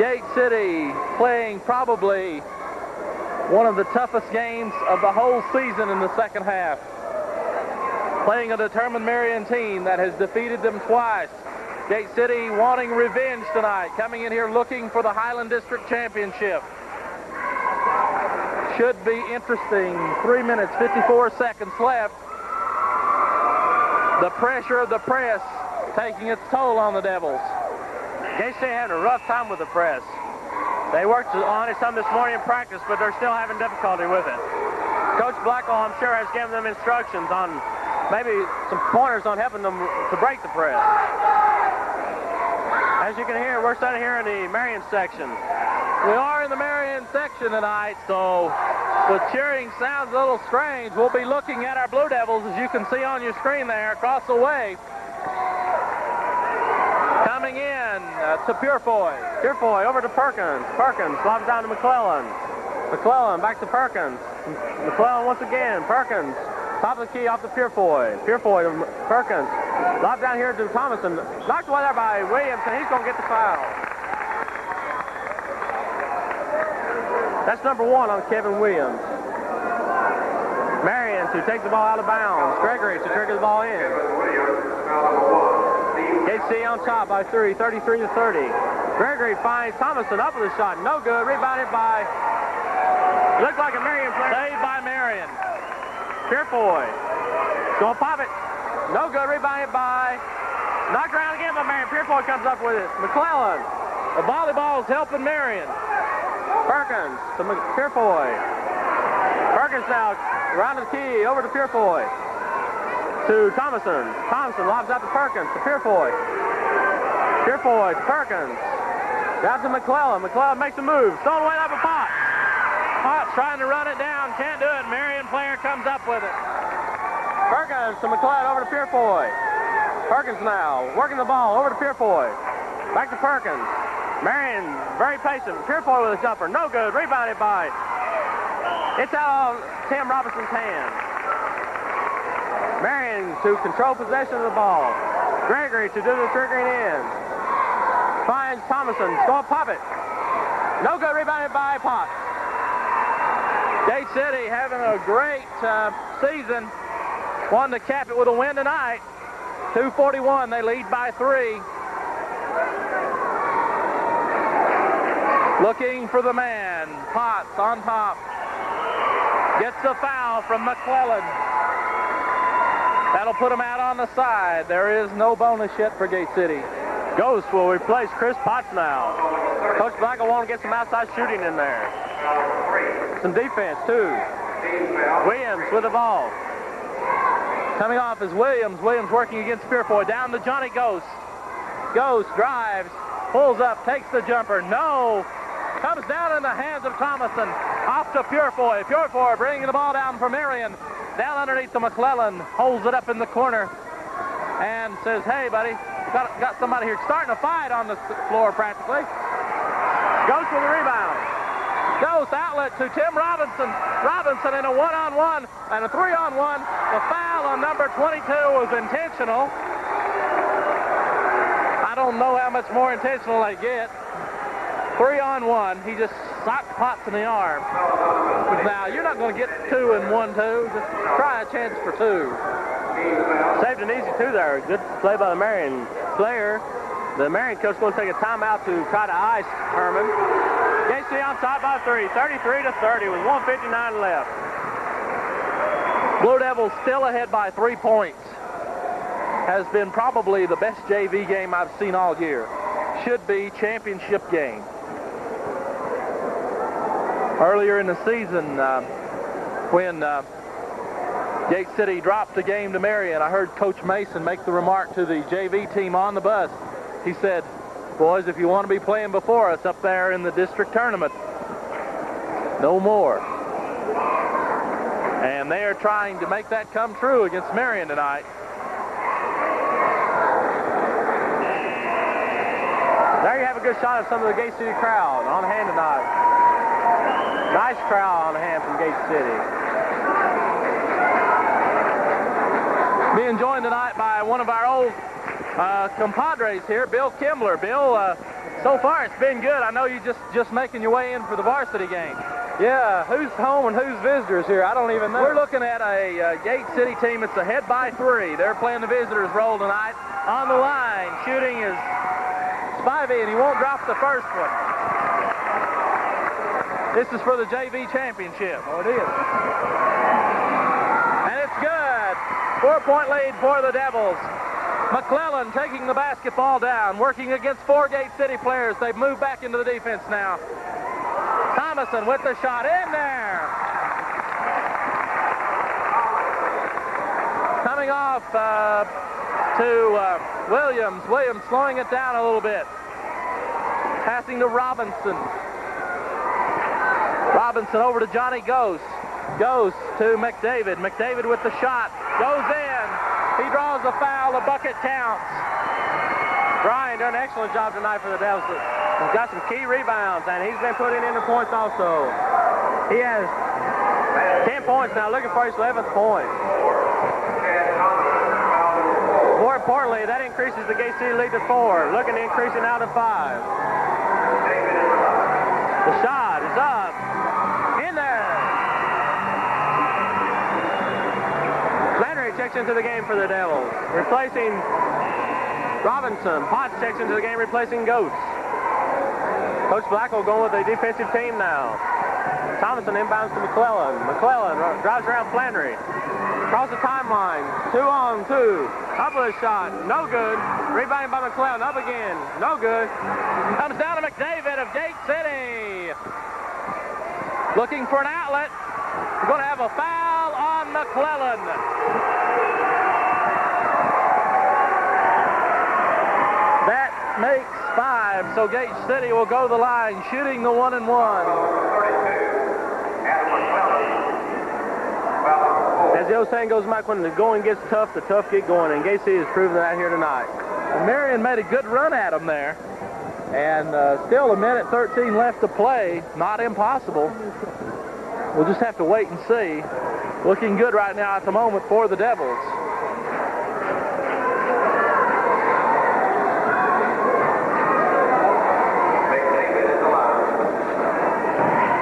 Gate City playing probably one of the toughest games of the whole season in the second half. Playing a determined Marion team that has defeated them twice. Gate City wanting revenge tonight, coming in here looking for the Highland District Championship. Should be interesting. 3 minutes, 54 seconds left. The pressure of the press taking its toll on the Devils. Gate City having a rough time with the press. They worked on it some this morning in practice, but they're still having difficulty with it. Coach Blackwell, I'm sure, has given them instructions on maybe some pointers on helping them to break the press. As you can hear, we're standing here in the Marion section. We are in the Marion section tonight, so the cheering sounds a little strange. We'll be looking at our Blue Devils, as you can see on your screen there, across the way. Coming in to Purefoy. Purefoy over to Perkins. Perkins lobs down to McClellan. McClellan back to Perkins. McClellan once again. Perkins. Top of the key off to Purefoy. Purefoy to Perkins. Lob down here to Thomason. Knocked away there by Williams, and he's going to get the foul. That's number 1 on Kevin Williams. Marion to take the ball out of bounds. Gregory to trigger the ball in. KC on top by 3, 33 to 30. Gregory finds Thomason up with a shot. No good. Rebounded by, looks like a Marion player. Saved by Marion. Purefoy. Going to pop it. No good. Rebounded by, knocked around again by Marion. Purefoy comes up with it. McClellan. The volleyball's helping Marion. Perkins to Purefoy. Perkins now around the key, over to Purefoy. To Thomason. Thomason lobs out to Perkins, to Purefoy. Purefoy to Perkins. Down to McClellan. McClellan makes a move. Stone away up a Potts. Potts trying to run it down. Can't do it. Marion player comes up with it. Perkins to McClellan over to Purefoy. Perkins now working the ball over to Purefoy. Back to Perkins. Marion very patient. Purefoy with a jumper. No good. Rebounded by. It's out of Tim Robinson's hand. Marion to control possession of the ball. Gregory to do the triggering in. Finds Thomason. Going to pop it. No good. Rebounded by Potts. Gate City having a great season. Wanting to cap it with a win tonight. 2:41. They lead by 3. Looking for the man. Potts on top. Gets the foul from McClellan. That'll put him out on the side. There is no bonus yet for Gate City. Ghost will replace Chris Potts now. Coach Black will want to get some outside shooting in there. Some defense, too. Williams with the ball. Coming off is Williams. Williams working against Purefoy. Down to Johnny Ghost. Ghost drives, pulls up, takes the jumper. No. Comes down in the hands of Thomason. Off to Purefoy. Purefoy bringing the ball down for Marion. Down underneath to McClellan. Holds it up in the corner. And says, hey, buddy, got somebody here starting a fight on the floor practically. Ghost with the rebound. Ghost outlet to Tim Robinson. Robinson in a one-on-one and a 3-on-1. The foul on number 22 was intentional. I don't know how much more intentional they get. 3-on-1. He just socked Potts in the arm. Now, you're not going to get 2 and 1-2. Just try a chance for 2. Saved an easy 2 there. Good play by the Marion player. The Marion coach going to take a timeout to try to ice Herman. Gate City on top by 3. 33 to 30 with 1:59 left. Blue Devils still ahead by 3 points. Has been probably the best JV game I've seen all year. Should be championship game. Earlier in the season, when Gate City dropped the game to Marion, I heard Coach Mason make the remark to the JV team on the bus. He said, boys, if you want to be playing before us up there in the district tournament, no more. And they are trying to make that come true against Marion tonight. There you have a good shot of some of the Gate City crowd on hand tonight. Nice crowd on hand from Gate City. Being joined tonight by one of our old compadres here, Bill Kimbler. Bill, so far it's been good. I know you just making your way in for the varsity game. Yeah, who's home and who's visitors here? I don't even know. We're looking at a Gate City team. It's ahead by 3. They're playing the visitors' role tonight. On the line, shooting is Spivey, and he won't drop the first one. This is for the JV championship. Oh, it is. And it's good. 4-point lead for the Devils. McClellan taking the basketball down, working against 4 Gate City players. They've moved back into the defense now. Thomason with the shot in there. Coming off to Williams. Williams slowing it down a little bit. Passing to Robinson. Robinson over to Johnny Ghost. Ghost to McDavid. McDavid with the shot. Goes in. He draws a foul. The bucket counts. Brian done an excellent job tonight for the Devils. He's got some key rebounds, and he's been putting in the points also. He has 10 points now, looking for his 11th point. More importantly, that increases the Gate City lead to 4, looking to increase it now to 5. The shot is up. In there. Flannery checks into the game for the Devils, replacing Robinson. Potts checks into the game, replacing Ghost. Coach Blackwell going with a defensive team now. Thomason inbounds to McClellan. McClellan drives around Flannery. Across the timeline. 2-on-2. Up with a shot. No good. Rebounding by McClellan. Up again. No good. Comes down to McDavid of Gate City. Looking for an outlet. We're going to have a foul on McClellan. That makes 5, so Gate City will go to the line, shooting the 1-and-1. As the old saying goes, Mike, when the going gets tough, the tough get going, and Gate City has proven that here tonight. And Marion made a good run at him there, and still 1:13 left to play. Not impossible. We'll just have to wait and see. Looking good right now at the moment for the Devils.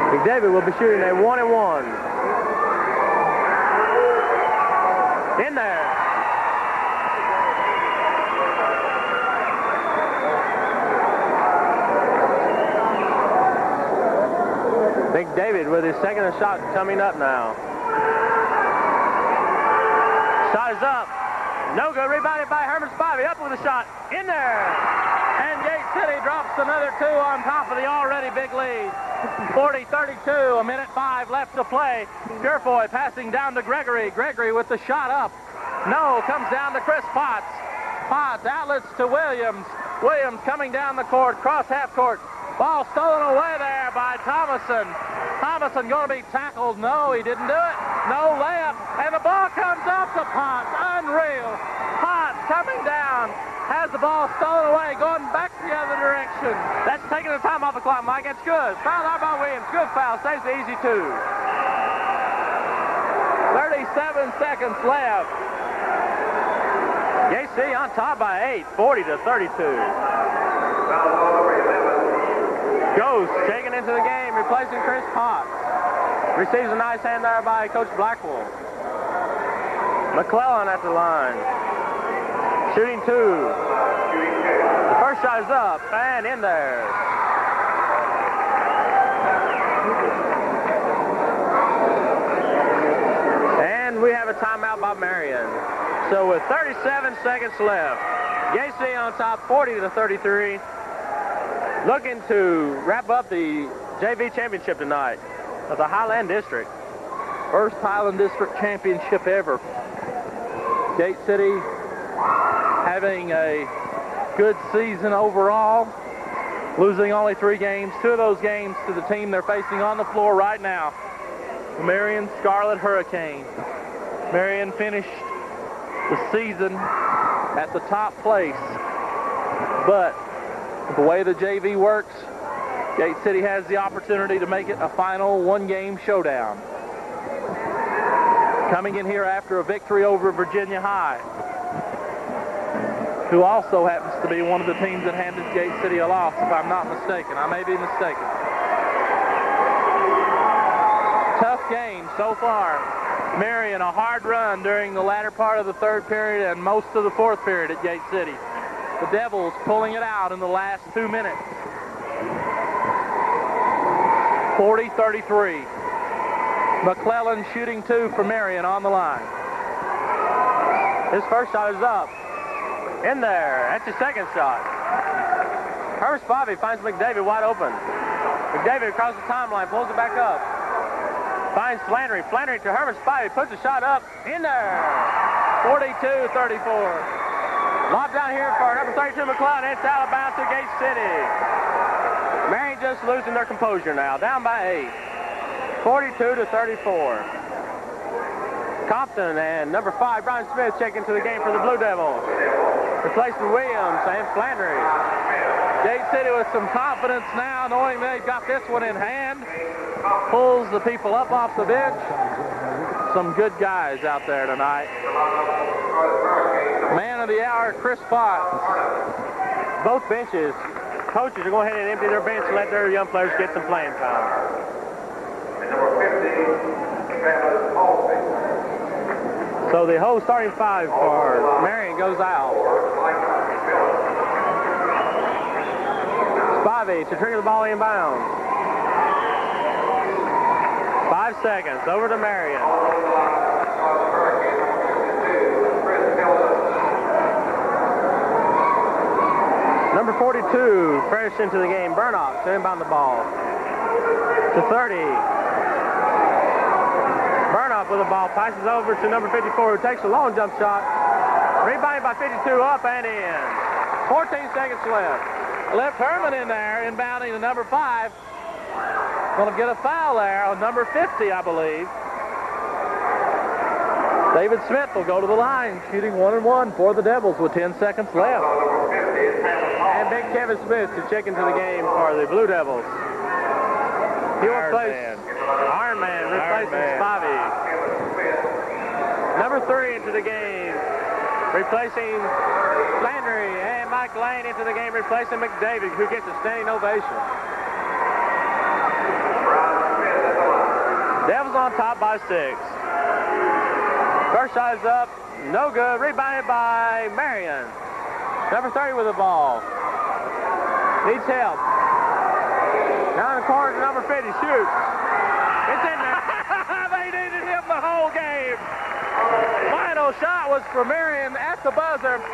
McDavid will be shooting a 1-and-1. In there. McDavid with his second shot coming up now. Shot is up. No good. Rebounded by Herman Spivey. Up with a shot. In there. And Gate City drops another 2 on top of the already big lead. 40-32, 1:05 left to play. Purefoy passing down to Gregory. Gregory with the shot up. No, comes down to Chris Potts. Potts outlets to Williams. Williams coming down the court, cross half court. Ball stolen away there by Thomason. Thomason going to be tackled. No, he didn't do it. No layup. And the ball comes up to Potts. Unreal. Potts coming down. Has the ball stolen away, going back the other direction. That's taking the time off the clock, Mike. It's good. Foul out by Williams. Good foul. Saves the easy 2. 37 seconds left. Gate City on top by 8, 40-32. Ghost taken into the game, replacing Chris Potts. Receives a nice hand there by Coach Blackwell. McClellan at the line. Shooting 2. The first shot is up and in there. And we have a timeout by Marion. So with 37 seconds left, Gate City on top 40-33. Looking to wrap up the JV championship tonight of the Highland District. First Highland District championship ever. Gate City having a good season overall, losing only 3 games. 2 of those games to the team they're facing on the floor right now, the Marion Scarlet Hurricane. Marion finished the season at the top place, but the way the JV works, Gate City has the opportunity to make it a final 1-game showdown. Coming in here after a victory over Virginia High. who also happens to be one of the teams that handed Gate City a loss, if I'm not mistaken. I may be mistaken. Tough game so far. Marion, a hard run during the latter part of the third period and most of the fourth period at Gate City. The Devils pulling it out in the last 2 minutes. 40-33. McClellan shooting 2 for Marion on the line. His first shot is up. In there. That's his second shot. Herman Spivey finds McDavid wide open. McDavid across the timeline, pulls it back up. Finds Flannery. Flannery to Herman Spivey, puts a shot up. In there. 42-34. Lob down here for number 32 McClellan. It's out of bounds to Gate City. Marion just losing their composure now. Down by 8. 42-34. Compton and number 5, Brian Smith, check into the game for the Blue Devils. Replacing Williams and Flannery. Gate City with some confidence now, knowing they've got this one in hand. Pulls the people up off the bench. Some good guys out there tonight. Man of the hour, Chris Potts. Both benches, coaches are going ahead and empty their bench and let their young players get some playing time. So the whole starting 5 for Marion goes out. Spivey to trigger the ball inbound. 5 seconds, over to Marion. Number 42, fresh into the game, Burnock to inbound the ball. To 30. Burnock with the ball, passes over to number 54, who takes a long jump shot. Rebounded by 52, up and in. 14 seconds left. Left Herman in there, inbounding to number 5. Going to get a foul there on number 50, I believe. David Smith will go to the line, shooting 1-1 for the Devils with 10 seconds left. And big Kevin Smith to check into the game for the Blue Devils. He will place Iron Man replacing Spivey. Number 3 into the game, replacing Flannery, and Mike Lane into the game, replacing McDavid, who gets a standing ovation. Devils on top by 6. First shot is up, no good. Rebounded by Marion. Number 30 with the ball. Needs help. Down the corner to number 50, shoots. It's in there. They needed him the whole game. Final shot was for Marion at the buzzer.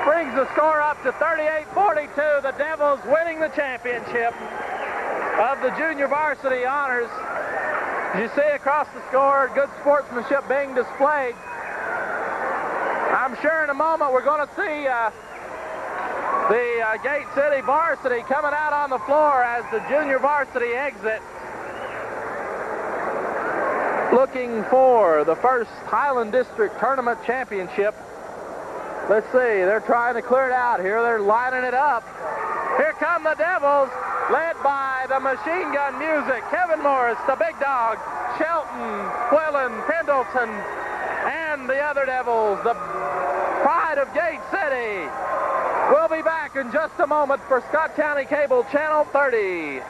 Brings the score up to 38-42. The Devils winning the championship of the junior varsity honors. As you see across the score, good sportsmanship being displayed. I'm sure in a moment we're going to see the Gate City varsity coming out on the floor as the junior varsity exit, looking for the first Highland District Tournament Championship. Let's see, they're trying to clear it out here. They're lining it up. Here come the Devils, led by the machine gun music, Kevin Morris, the big dog, Shelton, Quillen, Pendleton, and the other Devils, the pride of Gate City. We'll be back in just a moment for Scott County Cable Channel 30.